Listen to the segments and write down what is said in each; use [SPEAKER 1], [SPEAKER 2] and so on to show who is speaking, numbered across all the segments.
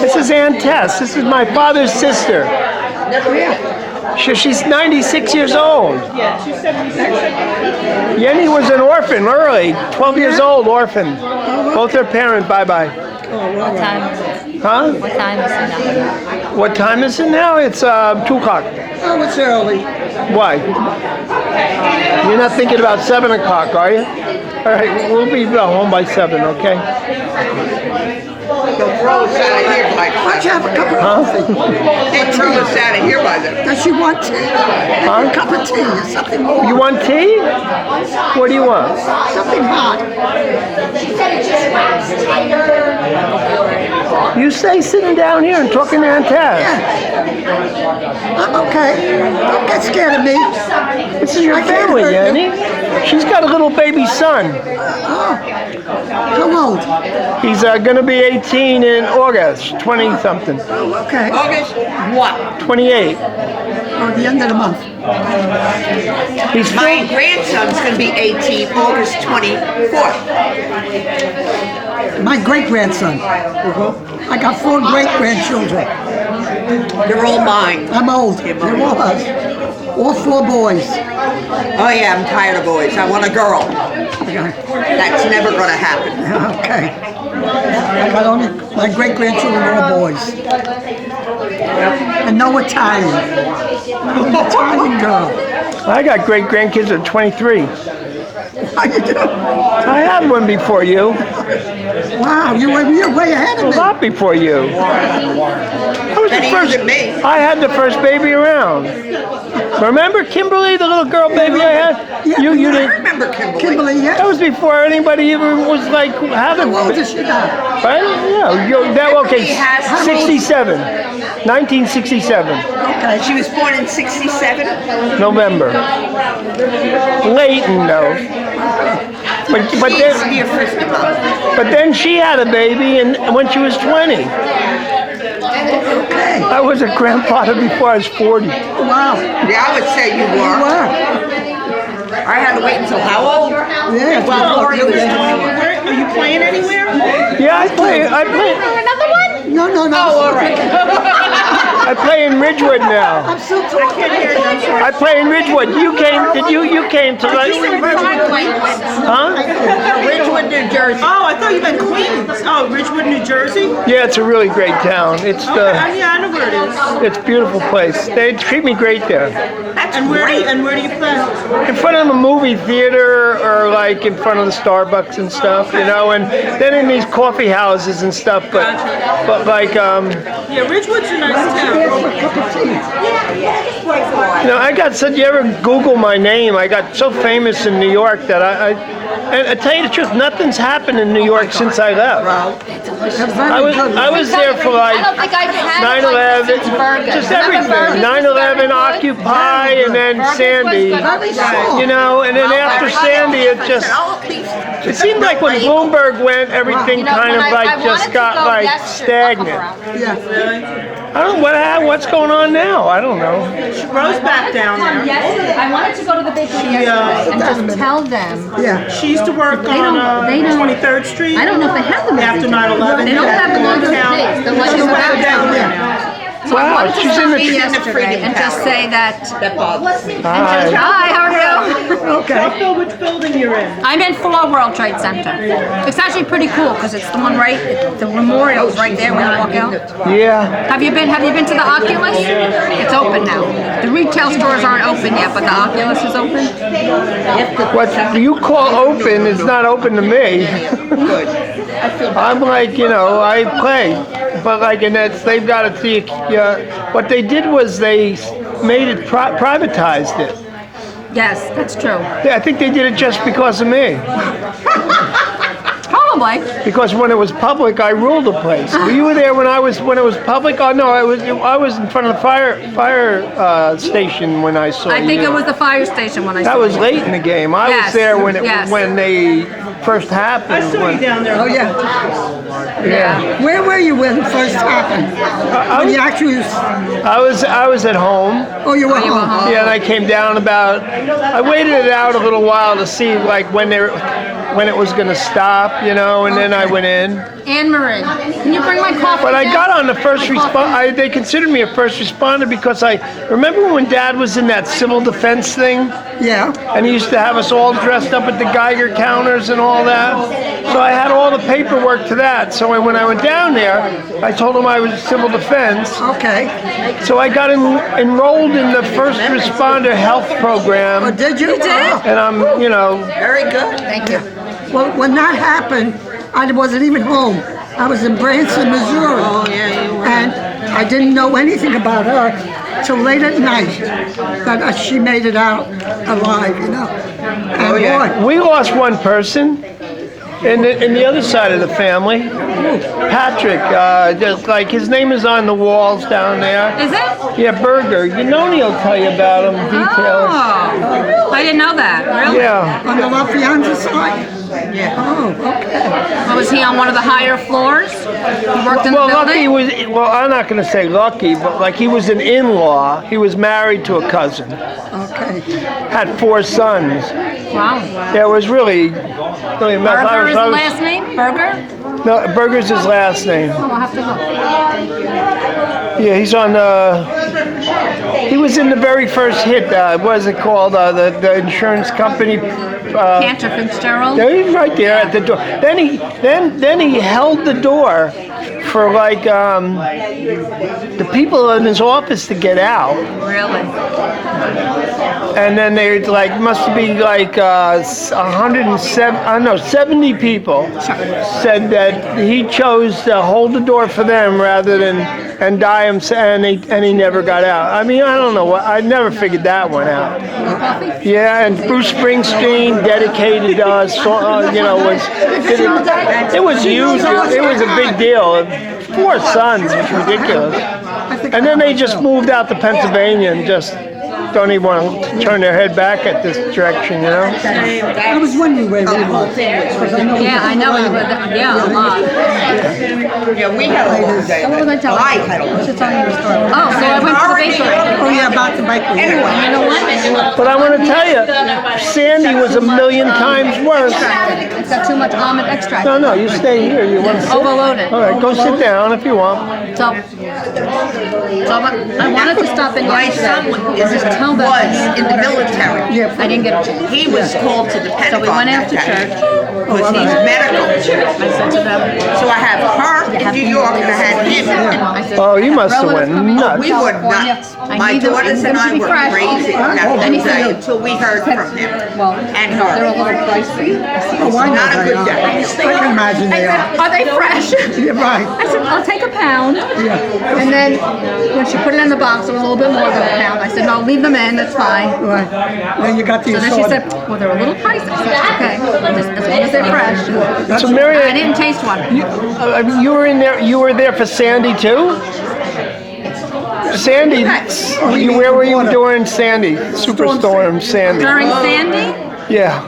[SPEAKER 1] This is Aunt Tess. This is my father's sister. She's 96 years old.
[SPEAKER 2] Yeah, she's 76.
[SPEAKER 1] Yenny was an orphan early, 12 years old, orphan. Both her parents, bye-bye.
[SPEAKER 3] What time is it?
[SPEAKER 1] Huh?
[SPEAKER 3] What time is it now?
[SPEAKER 1] What time is it now? It's 2 o'clock.
[SPEAKER 2] Oh, it's early.
[SPEAKER 1] Why? You're not thinking about 7 o'clock, are you? All right, we'll be home by 7, okay?
[SPEAKER 4] They'll throw us out of here by
[SPEAKER 2] Why don't you have a cup of coffee?
[SPEAKER 4] They throw us out of here by then.
[SPEAKER 2] Does she want tea?
[SPEAKER 1] Huh?
[SPEAKER 2] A cup of tea or something more.
[SPEAKER 1] You want tea? What do you want?
[SPEAKER 2] Something hot.
[SPEAKER 1] You stay sitting down here and talking to Aunt Tess.
[SPEAKER 2] I'm okay. Don't get scared of me.
[SPEAKER 1] This is your
[SPEAKER 2] I can't
[SPEAKER 1] family,
[SPEAKER 2] hurt you.
[SPEAKER 1] Yenny. She's got a little baby son.
[SPEAKER 2] How old?
[SPEAKER 1] He's going to be 18 in August, 20-something.
[SPEAKER 2] Oh, okay.
[SPEAKER 4] August what?
[SPEAKER 1] 28.
[SPEAKER 2] Or the end of the month.
[SPEAKER 1] He's
[SPEAKER 4] My
[SPEAKER 1] full.
[SPEAKER 4] grandson's going to be 18 August 24th.
[SPEAKER 2] My great-grandson. I got 4 great-grandchildren.
[SPEAKER 4] They're all mine.
[SPEAKER 2] I'm old. They're all us. All 4 boys.
[SPEAKER 4] Oh yeah, I'm tired of boys. I want a girl. That's never going to happen.
[SPEAKER 2] Okay. I got only my great-grandchildren are all boys. And no Italian. An Italian girl.
[SPEAKER 1] I got great-grandkids at 23.
[SPEAKER 2] How you doing?
[SPEAKER 1] I had one before you.
[SPEAKER 2] Wow, you're way ahead
[SPEAKER 1] A
[SPEAKER 2] of me.
[SPEAKER 1] lot before you. I was the
[SPEAKER 4] Better you
[SPEAKER 1] first.
[SPEAKER 4] than me.
[SPEAKER 1] I had the first baby around. Remember Kimberly, the little girl baby I had?
[SPEAKER 2] Yeah,
[SPEAKER 1] You
[SPEAKER 4] I
[SPEAKER 1] didn't.
[SPEAKER 4] remember Kimberly.
[SPEAKER 2] Kimberly,
[SPEAKER 1] That
[SPEAKER 2] yeah?
[SPEAKER 1] was before anybody even was like having.
[SPEAKER 2] How old is she now?
[SPEAKER 1] Right? Yeah. Okay.
[SPEAKER 4] Kimberly has-
[SPEAKER 1] 67. 1967.
[SPEAKER 2] Okay.
[SPEAKER 4] She was born in 67.
[SPEAKER 1] November. Leighton though. But
[SPEAKER 4] She's
[SPEAKER 1] then
[SPEAKER 4] your first mom.
[SPEAKER 1] but then she had a baby and when she was 20.
[SPEAKER 2] Okay.
[SPEAKER 1] I was a grandfather before I was 40.
[SPEAKER 2] Wow.
[SPEAKER 4] Yeah, I would say you
[SPEAKER 2] You
[SPEAKER 4] were.
[SPEAKER 2] were.
[SPEAKER 4] I had to wait until how old?
[SPEAKER 2] Yeah.
[SPEAKER 4] Well, Lori was 21.
[SPEAKER 2] Are you playing anywhere?
[SPEAKER 1] Yeah, I play.
[SPEAKER 3] Another one?
[SPEAKER 2] No.
[SPEAKER 4] Oh, all right.
[SPEAKER 1] I play in Ridgewood now.
[SPEAKER 2] I'm still talking.
[SPEAKER 1] I play in Ridgewood. You came to like, huh?
[SPEAKER 4] Ridgewood, New Jersey.
[SPEAKER 5] Oh, I thought you meant Queens. Oh, Ridgewood, New Jersey?
[SPEAKER 1] Yeah, it's a really great town. It's the
[SPEAKER 5] Yeah, I know where it is.
[SPEAKER 1] it's a beautiful place. They treat me great there.
[SPEAKER 5] And where do you play?
[SPEAKER 1] In front of a movie theater or like in front of the Starbucks and stuff, you know, and then in these coffee houses and stuff, but like
[SPEAKER 5] Yeah, Ridgewood's a nice town.
[SPEAKER 1] you know, I got said you ever Google my name, I got so famous in New York that and I tell you the truth, nothing's happened in New York since I left. I was there for like
[SPEAKER 3] I don't think I've had
[SPEAKER 1] 9/11,
[SPEAKER 3] since Fergus.
[SPEAKER 1] just
[SPEAKER 3] Remember
[SPEAKER 1] everything.
[SPEAKER 3] Fergus was
[SPEAKER 1] 9/11,
[SPEAKER 3] very good?
[SPEAKER 1] Occupy, and then
[SPEAKER 3] Fergus was
[SPEAKER 1] Sandy.
[SPEAKER 3] good.
[SPEAKER 1] You know, and then after Sandy, it just it seemed like when Bloomberg went, everything
[SPEAKER 3] You know,
[SPEAKER 1] kind
[SPEAKER 3] when
[SPEAKER 1] of
[SPEAKER 3] I
[SPEAKER 1] like
[SPEAKER 3] wanted
[SPEAKER 1] just
[SPEAKER 3] to
[SPEAKER 1] got
[SPEAKER 3] go
[SPEAKER 1] like
[SPEAKER 3] yesterday- I'll come
[SPEAKER 1] stagnant.
[SPEAKER 3] around.
[SPEAKER 2] Yeah.
[SPEAKER 1] I don't know what's going on now. I don't know.
[SPEAKER 5] Rose back down there.
[SPEAKER 3] Yesterday, I wanted to go to the big one yesterday and just tell them.
[SPEAKER 2] Yeah.
[SPEAKER 5] She used to work on
[SPEAKER 3] they don't-
[SPEAKER 5] 23rd Street.
[SPEAKER 3] I don't know if they have them
[SPEAKER 5] After
[SPEAKER 3] every day.
[SPEAKER 5] 9/11.
[SPEAKER 3] They don't have them every
[SPEAKER 5] Downtown.
[SPEAKER 3] day. They're like
[SPEAKER 5] She's
[SPEAKER 3] in the
[SPEAKER 5] way down there
[SPEAKER 3] downtown.
[SPEAKER 5] now.
[SPEAKER 3] So I
[SPEAKER 1] Wow,
[SPEAKER 3] wanted to
[SPEAKER 1] she's in
[SPEAKER 3] stop
[SPEAKER 1] the
[SPEAKER 3] in yesterday and just say that.
[SPEAKER 4] That bothers me.
[SPEAKER 1] Hi.
[SPEAKER 3] Hi, how are you?
[SPEAKER 2] Okay.
[SPEAKER 5] Tell which building you're in.
[SPEAKER 3] I'm in 4 World Trade Center. It's actually pretty cool because it's the one the memorial's right there when you walk out.
[SPEAKER 1] Yeah.
[SPEAKER 3] Have you been to the Oculus? It's open now. The retail stores aren't open yet, but the Oculus is open.
[SPEAKER 1] What you call open is not open to me. I'm like, you know, I play, but like, and they've got to see. What they did was they made it privatized it.
[SPEAKER 3] Yes, that's true.
[SPEAKER 1] Yeah, I think they did it just because of me.
[SPEAKER 3] Probably.
[SPEAKER 1] Because when it was public, I ruled the place. You were there when it was public. Oh no, I was in front of the fire station when I saw you.
[SPEAKER 3] I think it was the fire station when I saw
[SPEAKER 1] That was
[SPEAKER 3] you.
[SPEAKER 1] late in the game. I
[SPEAKER 3] Yes,
[SPEAKER 1] was there when
[SPEAKER 3] yes.
[SPEAKER 1] when they first happened.
[SPEAKER 5] I saw you down there.
[SPEAKER 2] Oh, yeah.
[SPEAKER 1] Yeah.
[SPEAKER 2] Where were you when it first happened? When you actually was...
[SPEAKER 1] I was at home.
[SPEAKER 2] Oh, you were home.
[SPEAKER 1] Yeah, and I came down I waited it out a little while to see like when they were, when it was going to stop, you know, and then I went in.
[SPEAKER 3] Anne Marie, can you bring my coffee?
[SPEAKER 1] But I
[SPEAKER 3] down?
[SPEAKER 1] got on the first responder. They considered me a first responder because I remember when Dad was in that civil defense thing,
[SPEAKER 2] Yeah.
[SPEAKER 1] and he used to have us all dressed up at the Geiger counters and all that. So I had all the paperwork to that. So when I went down there, I told him I was civil defense.
[SPEAKER 2] Okay.
[SPEAKER 1] So I got enrolled in the first responder health program.
[SPEAKER 2] Oh, did you?
[SPEAKER 3] You did?
[SPEAKER 1] And I'm, you know,
[SPEAKER 4] Very good.
[SPEAKER 3] Thank you.
[SPEAKER 2] Well, when that happened, I wasn't even home. I was in Branson, Missouri.
[SPEAKER 4] Oh, yeah, you were.
[SPEAKER 2] And I didn't know anything about her till late at night that she made it out alive, you know. And
[SPEAKER 4] yeah.
[SPEAKER 2] boy,
[SPEAKER 1] we lost one person in the other side of the family. Patrick, just like his name is on the walls down there.
[SPEAKER 3] Is it?
[SPEAKER 1] Yeah, Berger. You know he'll tell you about him, details.
[SPEAKER 3] Oh, I didn't know that. Really?
[SPEAKER 1] Yeah.
[SPEAKER 2] on the Lafayette side.
[SPEAKER 4] Yeah.
[SPEAKER 2] Oh, okay.
[SPEAKER 3] Well, was he on one of the higher floors? He worked in the
[SPEAKER 1] Well,
[SPEAKER 3] building?
[SPEAKER 1] lucky was, well, I'm not going to say lucky, but like he was an in-law. He was married to a cousin.
[SPEAKER 2] Okay.
[SPEAKER 1] Had 4 sons.
[SPEAKER 3] Wow.
[SPEAKER 1] Yeah, it was really a mess.
[SPEAKER 3] Berger is the
[SPEAKER 1] I was-
[SPEAKER 3] last name? Berger?
[SPEAKER 1] No, Berger's his last name.
[SPEAKER 3] Oh, I'll have to look.
[SPEAKER 1] Yeah, he's on he was in the very first hit, what is it called, the insurance company.
[SPEAKER 3] Cantor Fitzgerald?
[SPEAKER 1] There he's right there at the door. Then he held the door for like the people in his office to get out.
[SPEAKER 3] Really?
[SPEAKER 1] And then they like must be like 107, I don't know, 70 people said that he chose to hold the door for them rather than and die himself, and he never got out. I mean, I don't know what, I never figured that one out.
[SPEAKER 3] Coffee?
[SPEAKER 1] Yeah, and Bruce Springsteen dedicated us, you know, it was huge. It was a big deal. 4 sons, it's ridiculous. And then they just moved out to Pennsylvania and just don't even want to turn their head back at this direction, you know?
[SPEAKER 2] I was wondering where we were.
[SPEAKER 3] Yeah, I know. Yeah, a lot.
[SPEAKER 4] Yeah, we had a long day.
[SPEAKER 3] What was I telling
[SPEAKER 4] I
[SPEAKER 3] you?
[SPEAKER 4] had a
[SPEAKER 3] I
[SPEAKER 4] long
[SPEAKER 3] should tell you the story. Oh, so I went to the bakery.
[SPEAKER 2] Oh, yeah, about the bakery.
[SPEAKER 4] Anyway.
[SPEAKER 3] You know what?
[SPEAKER 1] But I want to tell you, Sandy was a million times worse.
[SPEAKER 3] It's got too much almond extract.
[SPEAKER 1] No, you stay here. You want to sit?
[SPEAKER 3] Overloaded.
[SPEAKER 1] All right, go sit down if you want.
[SPEAKER 3] So I wanted to stop in
[SPEAKER 4] My son
[SPEAKER 3] yesterday.
[SPEAKER 4] was in the military.
[SPEAKER 3] I didn't get a chance.
[SPEAKER 4] He was called to the
[SPEAKER 3] So
[SPEAKER 4] Pentagon
[SPEAKER 3] we went
[SPEAKER 4] that
[SPEAKER 3] after
[SPEAKER 4] day,
[SPEAKER 3] church.
[SPEAKER 4] because he's medical.
[SPEAKER 3] I said to them,
[SPEAKER 4] So I have her in New York and I had him.
[SPEAKER 3] I said,
[SPEAKER 1] Oh, you must have
[SPEAKER 3] relatives
[SPEAKER 1] went
[SPEAKER 3] coming
[SPEAKER 1] nuts.
[SPEAKER 4] We were
[SPEAKER 3] California.
[SPEAKER 4] nuts.
[SPEAKER 3] I
[SPEAKER 4] My
[SPEAKER 3] need them-
[SPEAKER 4] daughters and
[SPEAKER 3] them to
[SPEAKER 4] I
[SPEAKER 3] be
[SPEAKER 4] were
[SPEAKER 3] fresh.
[SPEAKER 4] crazy on that
[SPEAKER 3] And he
[SPEAKER 4] day
[SPEAKER 3] said,
[SPEAKER 4] until we heard from him.
[SPEAKER 3] well,
[SPEAKER 4] And
[SPEAKER 3] they're a
[SPEAKER 4] her.
[SPEAKER 3] little pricey.
[SPEAKER 2] Oh, I know
[SPEAKER 4] Not a
[SPEAKER 2] they
[SPEAKER 4] good
[SPEAKER 2] are.
[SPEAKER 4] day.
[SPEAKER 2] I can imagine
[SPEAKER 3] I
[SPEAKER 2] they are.
[SPEAKER 3] said, are they fresh?
[SPEAKER 2] Yeah, right.
[SPEAKER 3] I said, I'll take a pound. And then when she put it in the box, it was a little bit more than a pound. I said, no, leave them in, that's fine.
[SPEAKER 2] Right. Then you got the
[SPEAKER 3] So then she
[SPEAKER 2] assorted.
[SPEAKER 3] said, well, they're a little pricey. I said, okay, just as long as they're fresh.
[SPEAKER 1] So
[SPEAKER 3] I
[SPEAKER 1] Maryann,
[SPEAKER 3] didn't taste one.
[SPEAKER 1] you were in there. You were there for Sandy too. Sandy, where were you during Sandy? Superstorm Sandy.
[SPEAKER 3] During Sandy,
[SPEAKER 1] Yeah.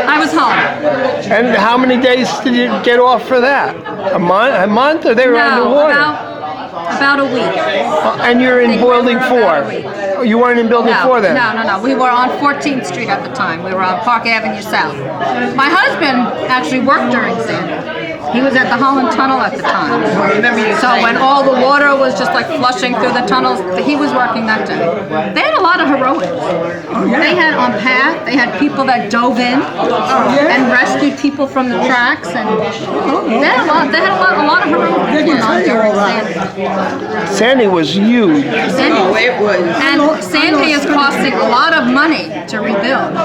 [SPEAKER 3] I was home.
[SPEAKER 1] And how many days did you get off for that? A month? A month? Or they were
[SPEAKER 3] No,
[SPEAKER 1] underwater?
[SPEAKER 3] about a week.
[SPEAKER 1] And you're in
[SPEAKER 3] They
[SPEAKER 1] Building
[SPEAKER 3] were
[SPEAKER 1] 4.
[SPEAKER 3] about a week.
[SPEAKER 1] Oh, you weren't in Building 4 then?
[SPEAKER 3] No. We were on 14th Street at the time. We were on Park Avenue South. My husband actually worked during Sandy. He was at the Holland Tunnel at the time. So when all the water was just like flushing through the tunnels, he was working that day. They had a lot of heroics. They had on path, they had people that dove in and rescued people from the tracks, and they had a lot of heroics
[SPEAKER 2] They can
[SPEAKER 3] going on
[SPEAKER 2] tell you
[SPEAKER 3] during
[SPEAKER 2] all that.
[SPEAKER 3] Sandy.
[SPEAKER 1] Sandy was huge.
[SPEAKER 4] Oh, it was.
[SPEAKER 3] And Sandy is costing a lot of money to rebuild.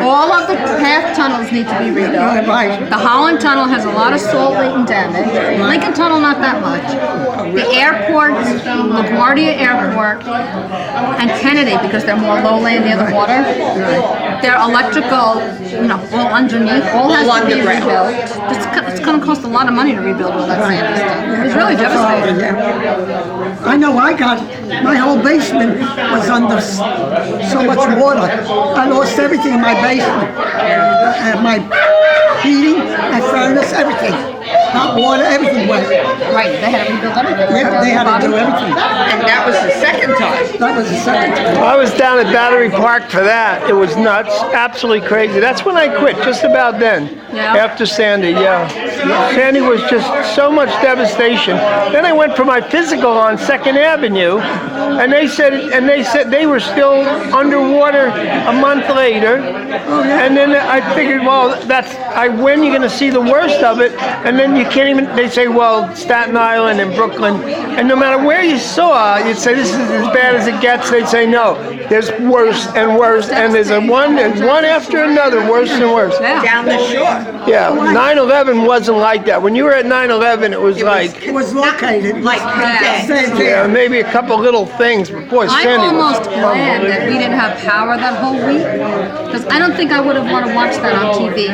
[SPEAKER 3] All of the path tunnels need to be rebuilt.
[SPEAKER 2] Right.
[SPEAKER 3] The Holland Tunnel has a lot of salt latent damage. Lincoln Tunnel, not that much. The airports, LaGuardia Airport, and Kennedy, because they're more lowland near the water, their electrical, all underneath, all has to be rebuilt. It's going to cost a lot of money to rebuild all that Sandy stuff. It was really devastating.
[SPEAKER 2] Yeah. I know my whole basement was under so much water. I lost everything in my basement. And my heating, my furnace, everything. hot water, everything went.
[SPEAKER 3] Right, they had to rebuild everything.
[SPEAKER 2] Yeah, they had to do everything.
[SPEAKER 4] And that was the second time.
[SPEAKER 2] That was the second time.
[SPEAKER 1] I was down at Battery Park for that. It was nuts, absolutely crazy. That's when I quit, just about then.
[SPEAKER 3] Yeah.
[SPEAKER 1] After Sandy, yeah. Sandy was just so much devastation. Then I went for my physical on 2nd Avenue, and they said they were still underwater a month later. And then I figured, well, when you're going to see the worst of it, and then you can't even. They say, well, Staten Island and Brooklyn, and no matter where you saw, you'd say this is as bad as it gets. They'd say no, there's worse and worse, and there's one after another, worse and worse.
[SPEAKER 4] Down the shore.
[SPEAKER 1] Yeah, 9/11 wasn't like that. When you were at 9/11, it was like,
[SPEAKER 2] It was located.
[SPEAKER 4] Like today.
[SPEAKER 2] Same
[SPEAKER 1] yeah,
[SPEAKER 2] thing.
[SPEAKER 1] maybe a couple little things, but boy,
[SPEAKER 3] I'm
[SPEAKER 1] Sandy
[SPEAKER 3] almost
[SPEAKER 1] was
[SPEAKER 3] glad that we didn't have power that whole week, because I don't think I would have wanted to watch that on TV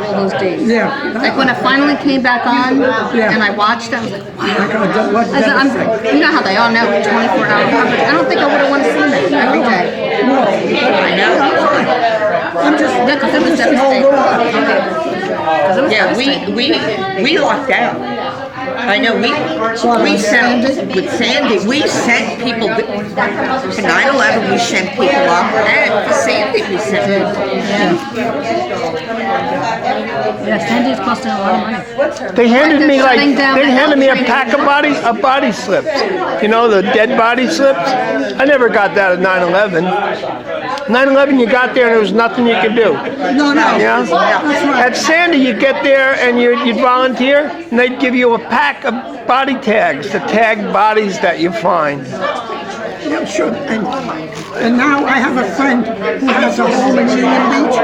[SPEAKER 3] all those days.
[SPEAKER 2] Yeah.
[SPEAKER 3] Like when it finally came back on,
[SPEAKER 2] Yeah.
[SPEAKER 3] and I watched it, I was like, wow.
[SPEAKER 2] What
[SPEAKER 3] I said, you know how they are now, 24-hour coverage. I don't think I would have wanted to see that every day.
[SPEAKER 2] No.
[SPEAKER 4] I know.
[SPEAKER 2] I'm just,
[SPEAKER 3] Yeah, because it was
[SPEAKER 2] just
[SPEAKER 3] devastating.
[SPEAKER 2] hold on.
[SPEAKER 3] Because it was
[SPEAKER 4] Yeah,
[SPEAKER 3] devastating.
[SPEAKER 4] we locked out. I know we sent with Sandy. We sent people for 9/11. We sent people up, and for Sandy we sent people.
[SPEAKER 3] Yeah, Sandy's costing a lot of money.
[SPEAKER 1] They handed me like
[SPEAKER 3] Shutting down
[SPEAKER 1] they
[SPEAKER 3] the
[SPEAKER 1] handed me a
[SPEAKER 3] health
[SPEAKER 1] pack of
[SPEAKER 3] training.
[SPEAKER 1] body slips. You know, the dead body slips. I never got that at 9/11. 9/11, you got there and there was nothing you could do.
[SPEAKER 2] No.
[SPEAKER 1] Yeah.
[SPEAKER 2] That's right.
[SPEAKER 1] At Sandy, you get there and you'd volunteer, and they'd give you a pack of body tags to tag bodies that you find.
[SPEAKER 2] Yeah, sure. And now I have a friend who has a home in Union Beach,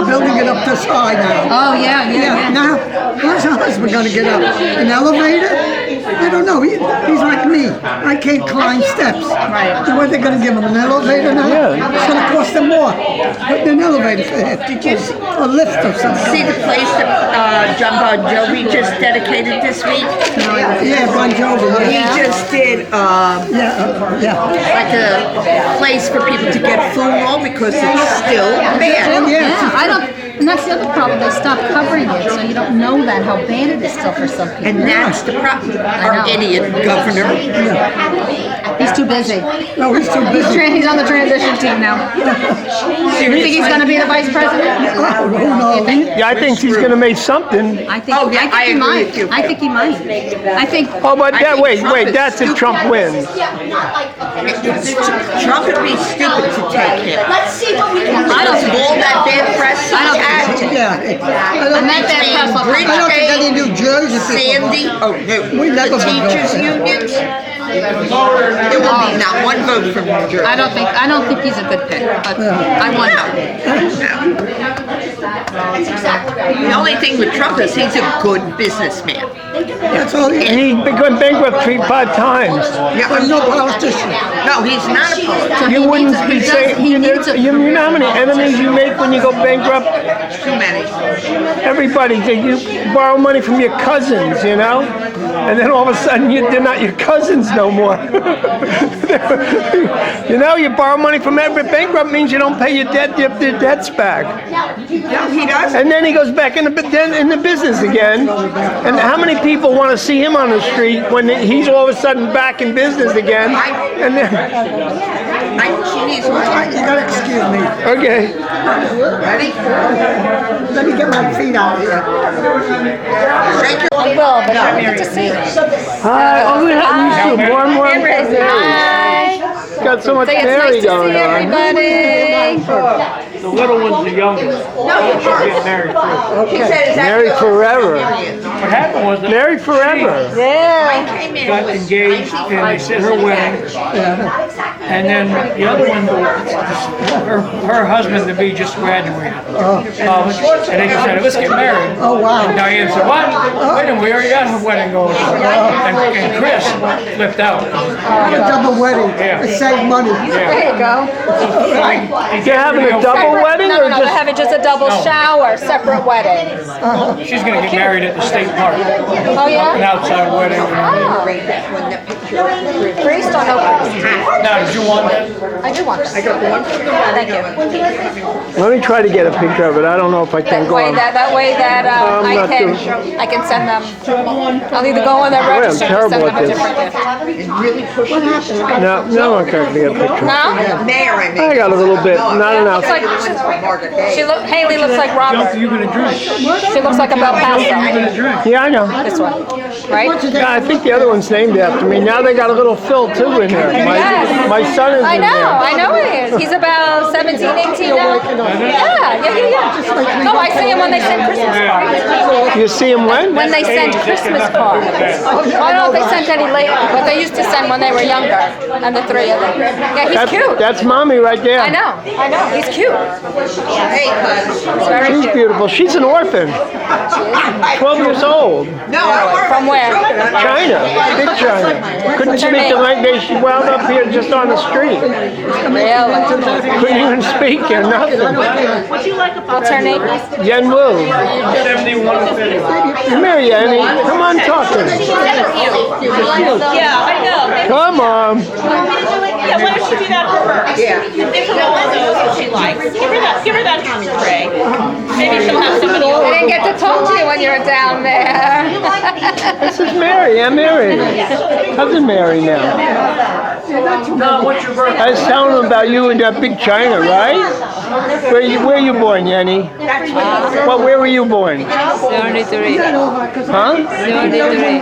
[SPEAKER 2] building it up this high now.
[SPEAKER 3] Oh, yeah.
[SPEAKER 2] Now, how's her husband going to get up? An elevator? I don't know. He's like me. I can't climb steps.
[SPEAKER 3] Right.
[SPEAKER 2] So what are they going to give him? An elevator now?
[SPEAKER 1] Yeah.
[SPEAKER 2] It's going to cost them more. Put an elevator for him.
[SPEAKER 4] Did you
[SPEAKER 2] A lift or something.
[SPEAKER 4] see the place that John Bon Jovi just dedicated this week?
[SPEAKER 2] Yeah, Bon Jovi.
[SPEAKER 4] He
[SPEAKER 2] Yeah.
[SPEAKER 4] just did
[SPEAKER 2] Yeah.
[SPEAKER 4] like a place for people to get food on because it's still there.
[SPEAKER 3] Yeah, I don't, and that's the other problem. They stopped covering it, so you don't know that how bad it is still for some people.
[SPEAKER 4] And that's the problem. Our
[SPEAKER 3] know.
[SPEAKER 4] idiot governor.
[SPEAKER 3] He's too busy.
[SPEAKER 2] No, he's too busy.
[SPEAKER 3] He's on the transition team now. You think he's going to be the vice president?
[SPEAKER 2] Oh, who knows?
[SPEAKER 1] Yeah, I think he's going to make something.
[SPEAKER 3] I think.
[SPEAKER 4] Oh, yeah, I
[SPEAKER 3] he
[SPEAKER 4] agree
[SPEAKER 3] might.
[SPEAKER 4] with you.
[SPEAKER 3] I think he might. I think.
[SPEAKER 1] Oh, but
[SPEAKER 4] I
[SPEAKER 1] that
[SPEAKER 4] think Trump is
[SPEAKER 1] that's if Trump wins.
[SPEAKER 4] Trump would be stupid to take him.
[SPEAKER 6] Let's see what we can
[SPEAKER 3] I don't think.
[SPEAKER 4] All that bad press he's
[SPEAKER 3] I don't think
[SPEAKER 4] had.
[SPEAKER 3] so.
[SPEAKER 2] Yeah.
[SPEAKER 3] And that bad press will come
[SPEAKER 2] I don't think any New Jersey people.
[SPEAKER 4] Sandy,
[SPEAKER 2] We
[SPEAKER 4] the
[SPEAKER 2] never would
[SPEAKER 4] teachers'
[SPEAKER 2] vote.
[SPEAKER 4] unions. There will be not one vote from New Jersey.
[SPEAKER 3] I don't think he's a good pick, but I want him.
[SPEAKER 4] The only thing with Trump is he's a good businessman.
[SPEAKER 2] That's all.
[SPEAKER 1] He became bankrupt 5 times.
[SPEAKER 2] But no politician.
[SPEAKER 4] No, he's not a politician.
[SPEAKER 3] So
[SPEAKER 1] You
[SPEAKER 3] he
[SPEAKER 1] wouldn't
[SPEAKER 3] needs a-
[SPEAKER 1] be
[SPEAKER 3] he does-
[SPEAKER 1] saying,
[SPEAKER 3] he needs a-
[SPEAKER 1] you know how many enemies you make when you go bankrupt?
[SPEAKER 4] Too many.
[SPEAKER 1] Everybody, you borrow money from your cousins, you know? And then all of a sudden, they're not your cousins no more. You know, you borrow money from every bankrupt means you don't pay your debts back.
[SPEAKER 4] No, he doesn't.
[SPEAKER 1] And then he goes back in the business again. And how many people want to see him on the street when he's all of a sudden back in business again? And then,
[SPEAKER 4] She needs
[SPEAKER 2] All
[SPEAKER 4] one.
[SPEAKER 2] right, you gotta excuse me.
[SPEAKER 1] okay.
[SPEAKER 4] Ready?
[SPEAKER 2] Let me get my feet out here.
[SPEAKER 4] Shake your
[SPEAKER 3] I will, but I don't get to see it.
[SPEAKER 1] Hi. Oh, we have you too. More and more.
[SPEAKER 3] Hi.
[SPEAKER 1] Got so much
[SPEAKER 3] It's nice
[SPEAKER 1] Mary
[SPEAKER 3] to see
[SPEAKER 1] going on.
[SPEAKER 3] everybody.
[SPEAKER 7] The little one's the youngest. She's getting married too.
[SPEAKER 4] He said, is that
[SPEAKER 1] Married
[SPEAKER 4] your-
[SPEAKER 1] forever.
[SPEAKER 7] What happened was that
[SPEAKER 1] Married forever.
[SPEAKER 3] Yeah.
[SPEAKER 4] Came in
[SPEAKER 7] got
[SPEAKER 4] with
[SPEAKER 7] engaged and they said her wedding. And then the other one, her husband to be just graduated college. And they just said, let's get married.
[SPEAKER 2] Oh, wow.
[SPEAKER 7] And Diane said, what? Wait a minute, we already got her wedding going. And Chris flipped out.
[SPEAKER 2] A double wedding.
[SPEAKER 7] Yeah.
[SPEAKER 2] To save money.
[SPEAKER 3] There you go.
[SPEAKER 1] You're having a double wedding
[SPEAKER 3] No,
[SPEAKER 1] or
[SPEAKER 3] they're
[SPEAKER 1] just?
[SPEAKER 3] having just a double shower, separate weddings.
[SPEAKER 7] She's gonna get married at the state park.
[SPEAKER 3] Oh,
[SPEAKER 7] An
[SPEAKER 3] yeah?
[SPEAKER 7] outside wedding.
[SPEAKER 3] Oh. Priest or no priest?
[SPEAKER 7] Now, Did you want that?
[SPEAKER 3] I do want that. Thank you.
[SPEAKER 1] Let me try to get a picture of it. I don't know if I can
[SPEAKER 3] That
[SPEAKER 1] go
[SPEAKER 3] way
[SPEAKER 1] on.
[SPEAKER 3] that way that
[SPEAKER 1] I'm not
[SPEAKER 3] I can send them. I'll either go on their
[SPEAKER 1] I'm
[SPEAKER 3] register or
[SPEAKER 1] terrible
[SPEAKER 3] send them
[SPEAKER 1] at
[SPEAKER 3] a
[SPEAKER 1] this.
[SPEAKER 3] different gift.
[SPEAKER 1] No, I can't get a picture.
[SPEAKER 3] No?
[SPEAKER 4] Mayor, I mean.
[SPEAKER 1] I got a little bit, not enough.
[SPEAKER 3] Looks like Haley looks like Robert.
[SPEAKER 7] You gonna drink?
[SPEAKER 3] She looks like a Belpasso.
[SPEAKER 1] Yeah, I know.
[SPEAKER 3] This one, right?
[SPEAKER 1] Yeah, I think the other one's named after me. Now they got a little Phil too in there.
[SPEAKER 3] Yes.
[SPEAKER 1] My son is
[SPEAKER 3] I
[SPEAKER 1] in
[SPEAKER 3] know,
[SPEAKER 1] there.
[SPEAKER 3] I know he is. He's about 17, 18 now. Yeah. No, I see him when they send Christmas cards.
[SPEAKER 1] You see him when?
[SPEAKER 3] When they send Christmas cards. I don't know if they sent any later, but they used to send when they were younger. And the three of them. Yeah, he's cute.
[SPEAKER 1] That's mommy right there.
[SPEAKER 3] I know. He's cute.
[SPEAKER 4] Hey, cuz.
[SPEAKER 3] He's very
[SPEAKER 1] She's
[SPEAKER 3] cute.
[SPEAKER 1] beautiful. She's an orphan. 12 years old.
[SPEAKER 4] No, I work
[SPEAKER 3] From where?
[SPEAKER 1] China. Big China. Couldn't speak the language. She wound up here just on the street.
[SPEAKER 3] Really?
[SPEAKER 1] Couldn't even speak or nothing.
[SPEAKER 5] What do you like about
[SPEAKER 3] What's her name?
[SPEAKER 1] Yen Wu.
[SPEAKER 7] 71 to 50.
[SPEAKER 1] Come here, Yanni. Come on, talk to me.
[SPEAKER 5] Yeah, I know.
[SPEAKER 1] Come on.
[SPEAKER 5] Yeah, why don't you do that for her?
[SPEAKER 4] Yeah.
[SPEAKER 5] If no one knows what she likes, give her that tray. Maybe she'll have somebody
[SPEAKER 3] I
[SPEAKER 5] over.
[SPEAKER 3] didn't get to talk to you when you were down there.
[SPEAKER 1] This is Mary. I'm Mary. Cousin Mary now. I was telling them about you in that big China, right? Where you born, Yanni? Where were you born?
[SPEAKER 3] 73.
[SPEAKER 1] Huh?
[SPEAKER 3] 73.